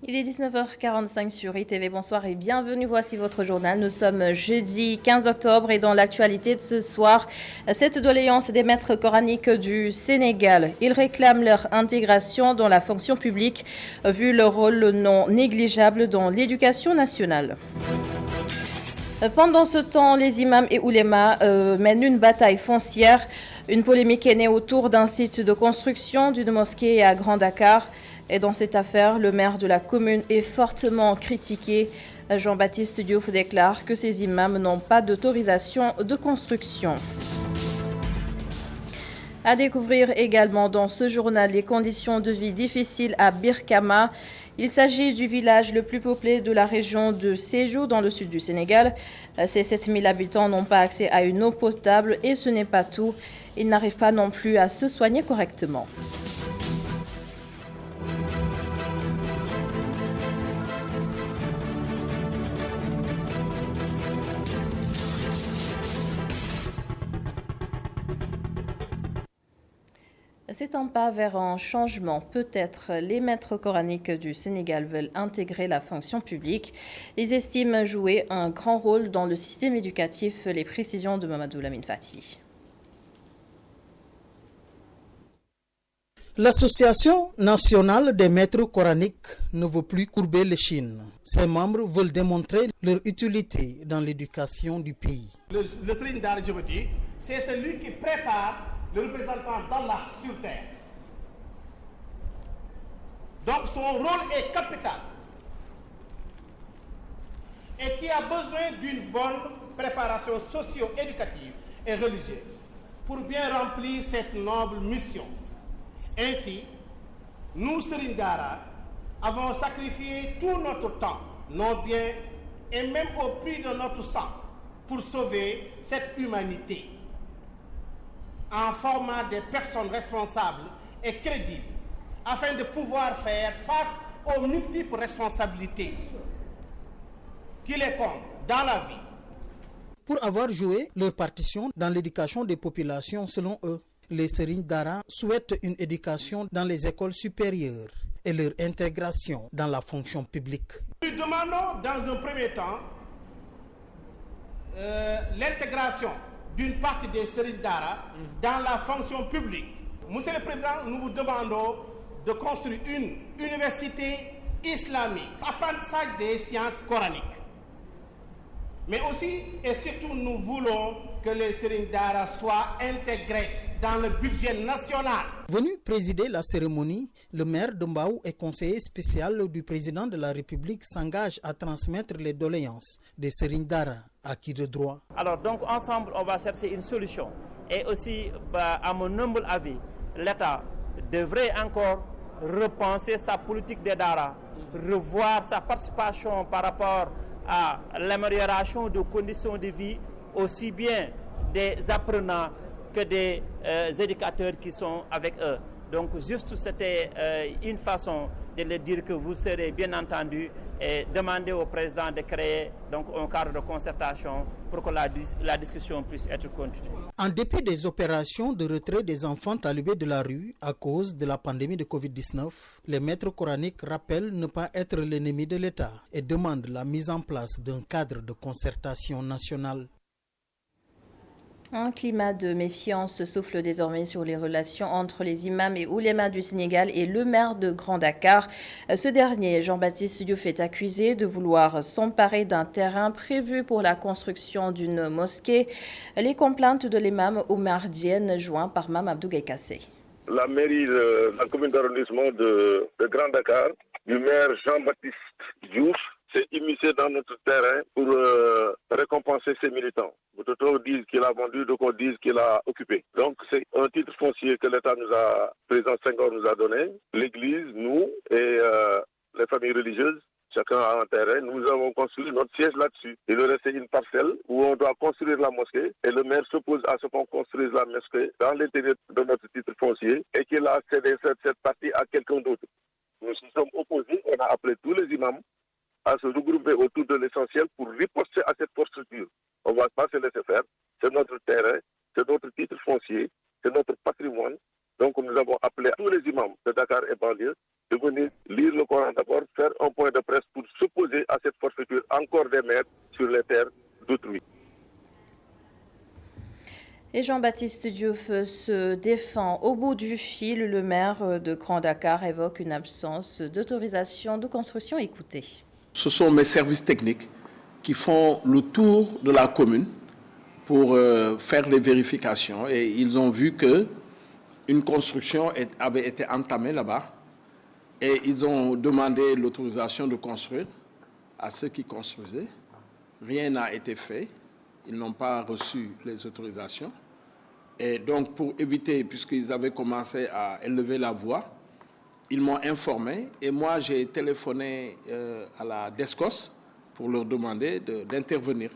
Il est 19h45 sur ITV. Bonsoir et bienvenue. Voici votre journal. Nous sommes jeudi 15 octobre et dans l'actualité de ce soir, cette doléance des maîtres coraniques du Sénégal. Ils réclament leur intégration dans la fonction publique vu leur rôle non négligeable dans l'éducation nationale. Pendant ce temps, les imams et oulémas mènent une bataille foncière. Une polémique est née autour d'un site de construction d'une mosquée à Grand Dakar. Et dans cette affaire, le maire de la commune est fortement critiqué. Jean-Baptiste Diouf déclare que ces imams n'ont pas d'autorisation de construction. À découvrir également dans ce journal les conditions de vie difficiles à Birkama. Il s'agit du village le plus peuplé de la région de Sédhiou dans le sud du Sénégal. Ces 7000 habitants n'ont pas accès à une eau potable et ce n'est pas tout. Ils n'arrivent pas non plus à se soigner correctement. C'est un pas vers un changement. Peut-être les maîtres coraniques du Sénégal veulent intégrer la fonction publique. Ils estiment jouer un grand rôle dans le système éducatif. Les précisions de Mamadou Lamine Fati. L'Association nationale des maîtres coraniques ne veut plus courber l'échine. Ses membres veulent démontrer leur utilité dans l'éducation du pays. Le Serigne Dara, je veux dire, c'est celui qui prépare le représentant d'Allah sur terre. Donc son rôle est capital et qui a besoin d'une bonne préparation socio-éducative et religieuse pour bien remplir cette noble mission. Ainsi, nous, Serigne Dara, avons sacrifié tout notre temps, nos biens et même au prix de notre sang pour sauver cette humanité en formant des personnes responsables et crédibles afin de pouvoir faire face aux multiples responsabilités qui les comptent dans la vie. Pour avoir joué leur partition dans l'éducation des populations selon eux, les Serigne Dara souhaitent une éducation dans les écoles supérieures et leur intégration dans la fonction publique. Nous demandons dans un premier temps l'intégration d'une partie des Serigne Dara dans la fonction publique. Monsieur le Président, nous vous demandons de construire une université islamique, apprentissage des sciences coraniques. Mais aussi et surtout, nous voulons que les Serigne Dara soient intégrés dans le budget national. Venu présider la cérémonie, le maire de Mbao et conseiller spécial du président de la République s'engage à transmettre les doléances des Serigne Dara à qui de droit. Alors donc ensemble, on va chercher une solution. Et aussi, à mon humble avis, l'État devrait encore repenser sa politique des Dara, revoir sa participation par rapport à l'amélioration des conditions de vie, aussi bien des apprenants que des éducateurs qui sont avec eux. Donc juste c'était une façon de leur dire que vous serez bien entendu et demander au président de créer donc un cadre de concertation pour que la discussion puisse être continuée. En dépit des opérations de retrait des enfants talibés de la rue à cause de la pandémie de Covid-19, les maîtres coraniques rappellent ne pas être l'ennemi de l'État et demandent la mise en place d'un cadre de concertation nationale. Un climat de méfiance souffle désormais sur les relations entre les imams et oulémas du Sénégal et le maire de Grand Dakar. Ce dernier, Jean-Baptiste Diouf, est accusé de vouloir s'emparer d'un terrain prévu pour la construction d'une mosquée. Les complaintes de l'imam Oumar Diène, joint par Mme Abdou Gaïkassé. La mairie de la commune d'arrondissement de Grand Dakar, du maire Jean-Baptiste Diouf, s'est immiscé dans notre terrain pour récompenser ses militants. D'autres disent qu'il a vendu, d'autres disent qu'il a occupé. Donc c'est un titre foncier que l'État nous a, le président Senghor nous a donné. L'Église, nous et les familles religieuses, chacun a un terrain. Nous avons construit notre siège là-dessus. Il nous restait une parcelle où on doit construire la mosquée et le maire s'oppose à ce qu'on construise la mosquée dans l'intérieur de notre titre foncier et qu'il a cédé cette partie à quelqu'un d'autre. Nous nous sommes opposés, on a appelé tous les imams à se regrouper autour de l'essentiel pour riposter à cette posture. On ne va pas se laisser faire. C'est notre terrain, c'est notre titre foncier, c'est notre patrimoine Donc nous avons appelé tous les imams de Dakar et banlieue de venir lire le Coran d'abord, faire un point de presse pour s'opposer à cette forfaiture encore des maires sur les terres d'autrui. Et Jean-Baptiste Diouf se défend au bout du fil. Le maire de Grand Dakar évoque une absence d'autorisation de construction. Écoutez. Ce sont mes services techniques qui font le tour de la commune pour faire les vérifications. Et ils ont vu qu'une construction avait été entamée là-bas. Et ils ont demandé l'autorisation de construire à ceux qui construisaient. Rien n'a été fait. Ils n'ont pas reçu les autorisations. Et donc, pour éviter, puisqu'ils avaient commencé à élever la voix, ils m'ont informé. Et moi, j'ai téléphoné à la DESCOS pour leur demander d'intervenir.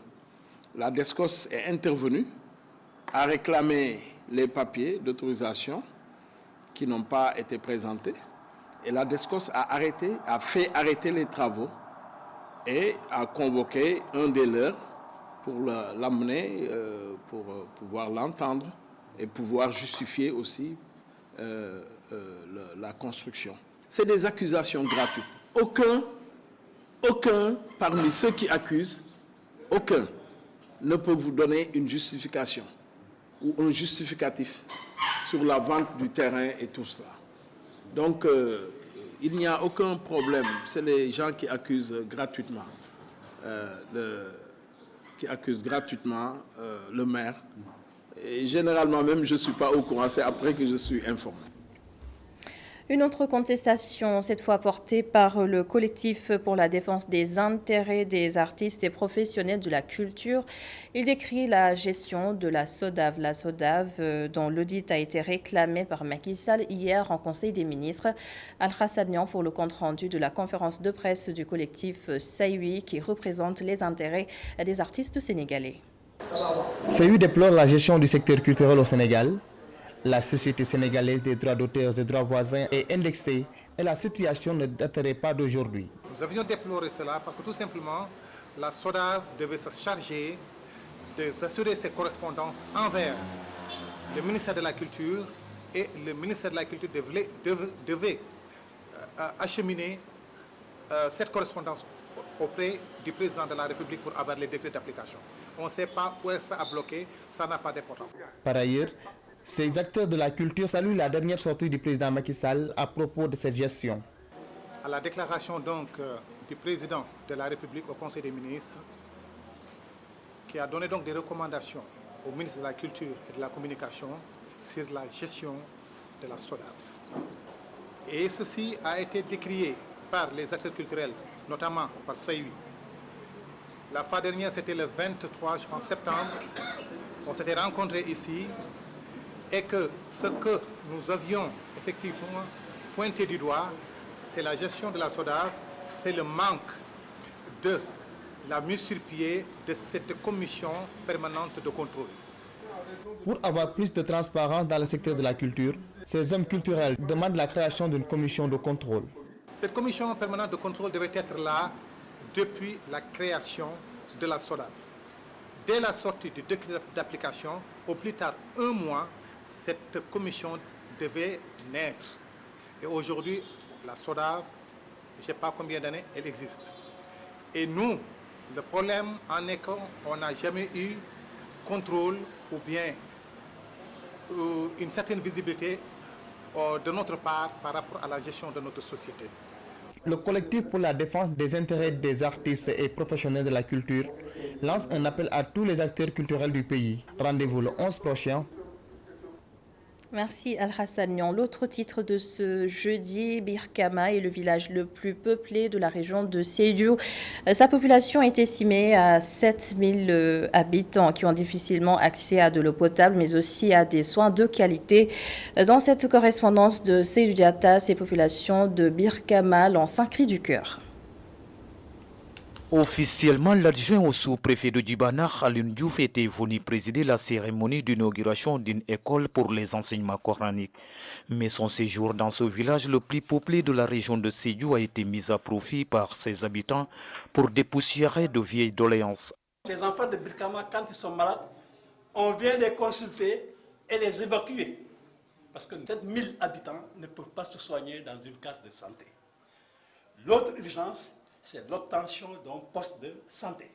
La DESCOS est intervenue, a réclamé les papiers d'autorisation qui n'ont pas été présentés. Et la DESCOS a fait arrêter les travaux et a convoqué un des leurs pour l'amener, pour pouvoir l'entendre et pouvoir justifier aussi la construction. C'est des accusations gratuites. Aucun parmi ceux qui accusent, aucun ne peut vous donner une justification ou un justificatif sur la vente du terrain et tout cela. Donc, il n'y a aucun problème. C'est les gens qui accusent gratuitement. Le maire. Et généralement même, je ne suis pas au courant, c'est après que je suis informé. Une autre contestation, cette fois portée par le collectif pour la défense des intérêts des artistes et professionnels de la culture. Il décrit la gestion de la SODAV. La SODAV, dont l'audit a été réclamé par Macky Sall hier en Conseil des ministres. Al-Hassad Niang pour le compte-rendu de la conférence de presse du collectif Saïwi qui représente les intérêts des artistes sénégalais. Saïwi déplore la gestion du secteur culturel au Sénégal. La Société sénégalaise des droits d'auteur et droits voisins est indexée et la situation ne daterait pas d'aujourd'hui. Nous avions déploré cela parce que tout simplement, la SODAV devait se charger de s'assurer ses correspondances envers le ministère de la Culture et le ministère de la Culture devait acheminer cette correspondance auprès du président de la République pour avoir les décrets d'application. On ne sait pas où ça a bloqué, ça n'a pas d'importance. Par ailleurs, ces acteurs de la culture saluent la dernière sortie du président Macky Sall à propos de cette gestion. À la déclaration donc du président de la République au Conseil des ministres, qui a donné donc des recommandations au ministre de la Culture et de la Communication sur la gestion de la SODAV. Et ceci a été décrié par les acteurs culturels, notamment par Saïwi. La fois dernière, c'était le 23 septembre. On s'était rencontrés ici et que ce que nous avions effectivement pointé du doigt, c'est la gestion de la SODAV, c'est le manque de la mise sur pied de cette commission permanente de contrôle. Pour avoir plus de transparence dans le secteur de la culture, ces hommes culturels demandent la création d'une commission de contrôle. Cette commission permanente de contrôle devait être là depuis la création de la SODAV. Dès la sortie du décret d'application, au plus tard 1 mois, cette commission devait naître. Et aujourd'hui, la SODAV, je ne sais pas combien d'années, elle existe. Et nous, le problème en est qu'on n'a jamais eu contrôle ou bien une certaine visibilité de notre part par rapport à la gestion de notre société. Le collectif pour la défense des intérêts des artistes et professionnels de la culture lance un appel à tous les acteurs culturels du pays. Rendez-vous le 11 prochain. Merci Al-Hassad Niang. L'autre titre de ce jeudi, Birkama est le village le plus peuplé de la région de Sédhiou. Sa population est estimée à 7000 habitants qui ont difficilement accès à de l'eau potable, mais aussi à des soins de qualité. Dans cette correspondance de Seydou Diatta, ces populations de Birkama lancent un cri du cœur. Officiellement, l'adjoint au sous-préfet de Djibana, Khalil Diouf, était venu présider la cérémonie d'inauguration d'une école pour les enseignements coraniques. Mais son séjour dans ce village le plus peuplé de la région de Sédhiou a été mis à profit par ses habitants pour dépoussiérer de vieilles doléances. Les enfants de Birkama, quand ils sont malades, on vient les consulter et les évacuer. parce que 7000 habitants ne peuvent pas se soigner dans une case de santé. L'autre urgence, c'est l'obtention d'un poste de santé.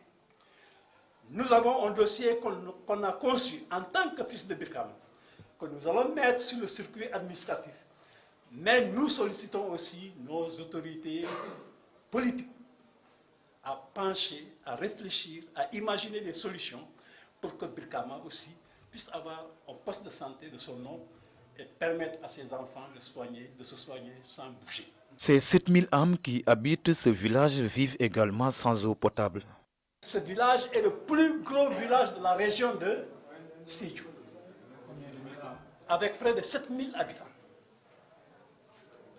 Nous avons un dossier qu'on a conçu en tant que fils de Birkama, que nous allons mettre sur le circuit administratif. Mais nous sollicitons aussi nos autorités politiques à pencher, à réfléchir, à imaginer des solutions pour que Birkama aussi puisse avoir un poste de santé de son nom et permettre à ses enfants de se soigner sans bouger. Ces 7000 âmes qui habitent ce village vivent également sans eau potable. Ce village est le plus gros village de la région de Sédhiou, avec près de 7000 habitants,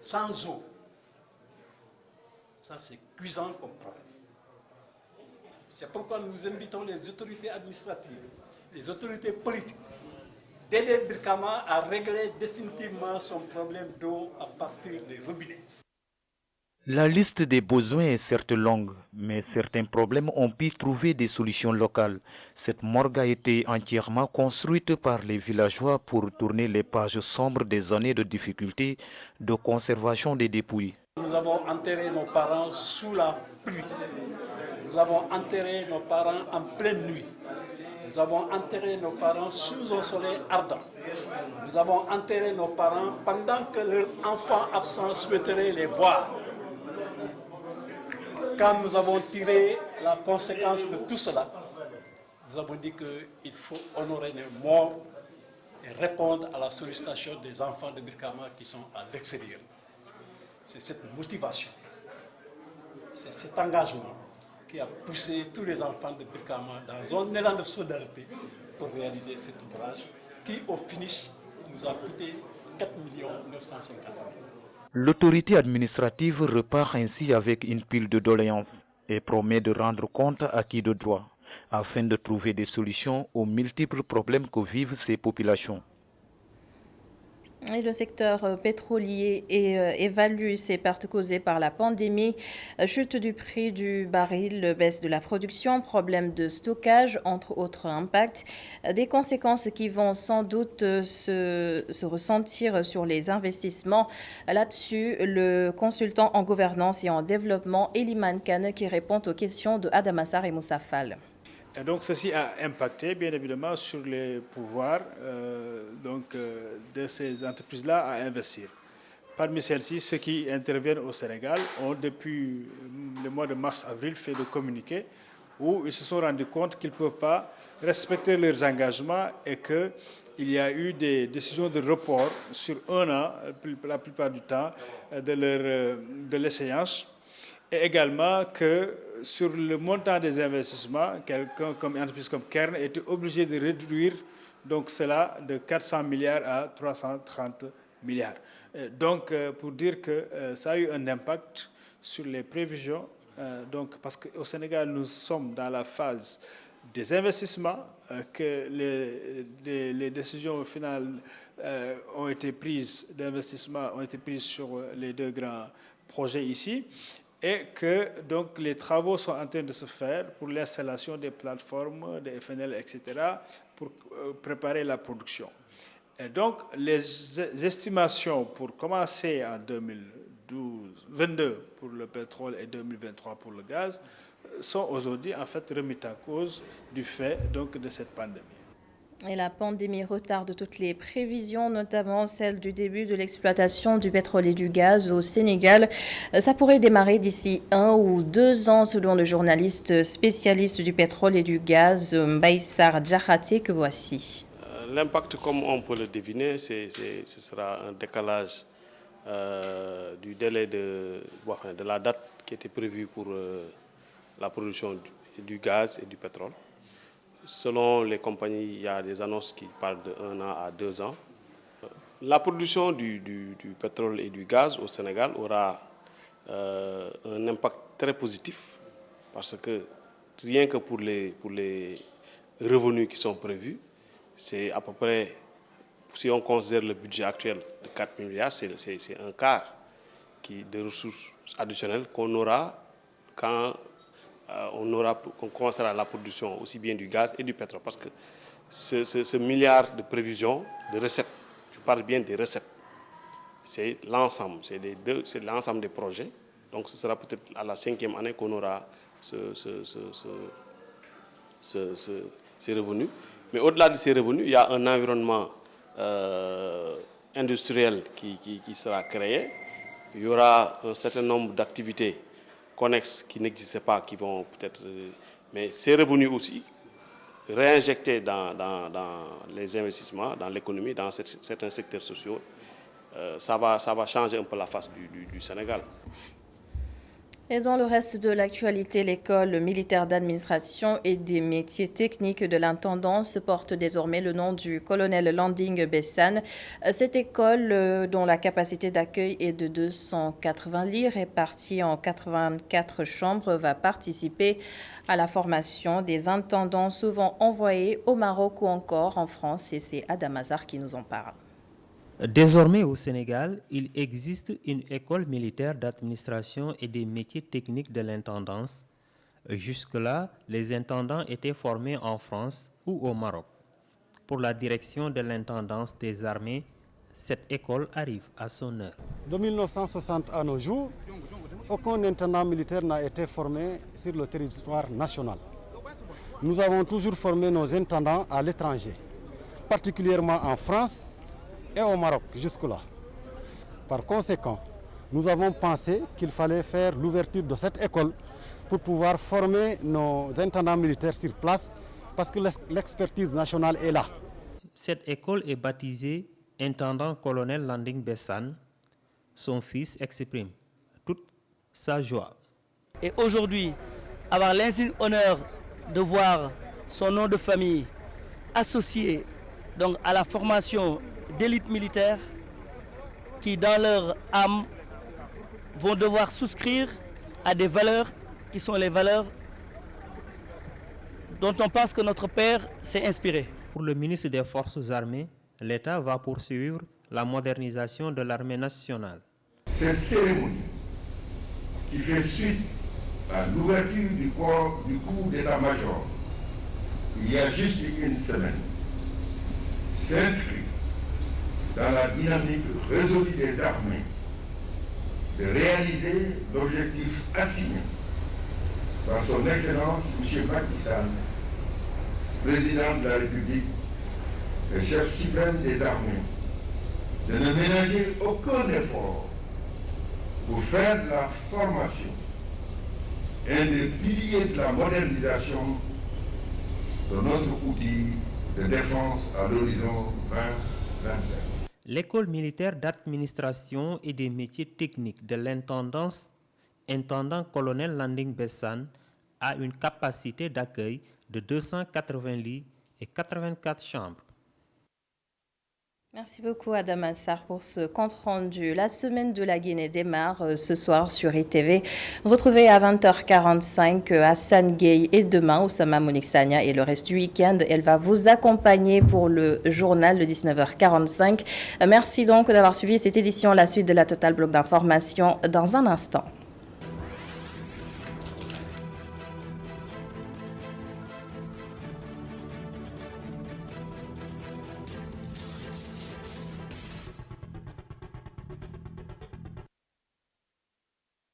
sans eau. Ça, c'est cuisant comme problème. C'est pourquoi nous invitons les autorités administratives, les autorités politiques, d'aider Birkama à régler définitivement son problème d'eau à partir des robinets. La liste des besoins est certes longue, mais certains problèmes ont pu trouver des solutions locales. Cette morgue a été entièrement construite par les villageois pour tourner les pages sombres des années de difficultés de conservation des dépouilles. Nous avons enterré nos parents sous la pluie. Nous avons enterré nos parents en pleine nuit. Nous avons enterré nos parents sous un soleil ardent. Nous avons enterré nos parents pendant que leurs enfants absents souhaiteraient les voir. Quand nous avons tiré la conséquence de tout cela, nous avons dit qu'il faut honorer les morts et répondre à la sollicitation des enfants de Birkama qui sont à l'extérieur. C'est cette motivation, c'est cet engagement qui a poussé tous les enfants de Birkama dans un élan de solidarité pour réaliser cet ouvrage qui, au finish, nous a coûté 4 950 000. L'autorité administrative repart ainsi avec une pile de doléances et promet de rendre compte à qui de droit afin de trouver des solutions aux multiples problèmes que vivent ces populations. Et le secteur pétrolier évalue ses pertes causées par la pandémie, chute du prix du baril, baisse de la production, problème de stockage, entre autres impacts. Des conséquences qui vont sans doute se ressentir sur les investissements. Là-dessus, le consultant en gouvernance et en développement, Eliman Kane, qui répond aux questions de Adamassar et Moussa Fall. Et donc ceci a impacté bien évidemment sur les pouvoirs de ces entreprises-là à investir. Parmi celles-ci, ceux qui interviennent au Sénégal ont depuis le mois de mars-avril fait de communiqués où ils se sont rendus compte qu'ils ne peuvent pas respecter leurs engagements et qu'il y a eu des décisions de report sur un an, la plupart du temps, de l'échéance. Et également que sur le montant des investissements, quelqu'un comme une entreprise comme Kern était obligé de réduire donc cela de 400 milliards à 330 milliards. Donc, pour dire que ça a eu un impact sur les prévisions, parce qu'au Sénégal, nous sommes dans la phase des investissements, que les décisions finales ont été prises d'investissement, ont été prises sur les deux grands projets ici, et que donc les travaux sont en train de se faire pour l'installation des plateformes, des FNL, etc., pour préparer la production. Et donc les estimations pour commencer en 2022 pour le pétrole et 2023 pour le gaz sont aujourd'hui en fait remises en cause du fait donc de cette pandémie. Et la pandémie retarde toutes les prévisions, notamment celle du début de l'exploitation du pétrole et du gaz au Sénégal. Ça pourrait démarrer d'ici 1 ou 2 ans, selon le journaliste spécialiste du pétrole et du gaz, Mbaïsar Djahaté, que voici. L'impact, comme on peut le deviner, ce sera un décalage du délai de la date qui était prévue pour la production du gaz et du pétrole. Selon les compagnies, il y a des annonces qui parlent de 1 an à 2 ans. La production du pétrole et du gaz au Sénégal aura un impact très positif parce que rien que pour les revenus qui sont prévus, c'est à peu près, si on considère le budget actuel de 4 milliards, c'est un quart de ressources additionnelles qu'on aura quand on commencera la production aussi bien du gaz et du pétrole. Parce que ce milliard de prévisions, de recettes, je parle bien des recettes. C'est l'ensemble, c'est l'ensemble des projets. Donc ce sera peut-être à la 5e année qu'on aura ces revenus. Mais au-delà de ces revenus, il y a un environnement industriel qui sera créé. Il y aura un certain nombre d'activités connexes qui n'existaient pas, qui vont peut-être... Mais ces revenus aussi, réinjectés dans les investissements, dans l'économie, dans certains secteurs sociaux, ça va changer un peu la face du Sénégal. Et dans le reste de l'actualité, l'école militaire d'administration et des métiers techniques de l'intendance porte désormais le nom du colonel Landing Bessane. Cette école, dont la capacité d'accueil est de 280 lits répartis en 84 chambres, va participer à la formation des intendants souvent envoyés au Maroc ou encore en France. Et c'est Adam Hazard qui nous en parle. Désormais au Sénégal, il existe une école militaire d'administration et des métiers techniques de l'intendance. Jusque-là, les intendants étaient formés en France ou au Maroc. Pour la direction de l'intendance des armées, cette école arrive à son heure. De 1960 à nos jours, aucun intendant militaire n'a été formé sur le territoire national. Nous avons toujours formé nos intendants à l'étranger, particulièrement en France et au Maroc jusque-là. Par conséquent, nous avons pensé qu'il fallait faire l'ouverture de cette école pour pouvoir former nos intendants militaires sur place parce que l'expertise nationale est là. Cette école est baptisée intendant-colonel Landing Bessane. Son fils exprime toute sa joie. Et aujourd'hui, avoir l'insigne honneur de voir son nom de famille associé donc à la formation d'élite militaire qui, dans leur âme, vont devoir souscrire à des valeurs qui sont les valeurs dont on pense que notre père s'est inspiré. Pour le ministre des Forces armées, l'État va poursuivre la modernisation de l'armée nationale. Cette cérémonie, qui fait suite à l'ouverture du cours d'état-major il y a juste une semaine, s'inscrit dans la dynamique résolue des armées de réaliser l'objectif assigné par son Excellence M. Macky Sall, président de la République, le chef suprême des armées, de ne ménager aucun effort pour faire de la formation un des piliers de la modernisation de notre outil de défense à l'horizon 2025. L'école militaire d'administration et des métiers techniques de l'intendance, intendant-colonel Landing Bessane, a une capacité d'accueil de 280 lits et 84 chambres. Merci beaucoup Adam Assar pour ce compte-rendu. La semaine de la Guinée démarre ce soir sur ITV. Retrouvez à 20h45 Hassan Gueye et demain Oussama Monique Sagna et le reste du week-end. Elle va vous accompagner pour le journal de 19h45. Merci donc d'avoir suivi cette édition. La suite de la Total Bloc d'information dans un instant.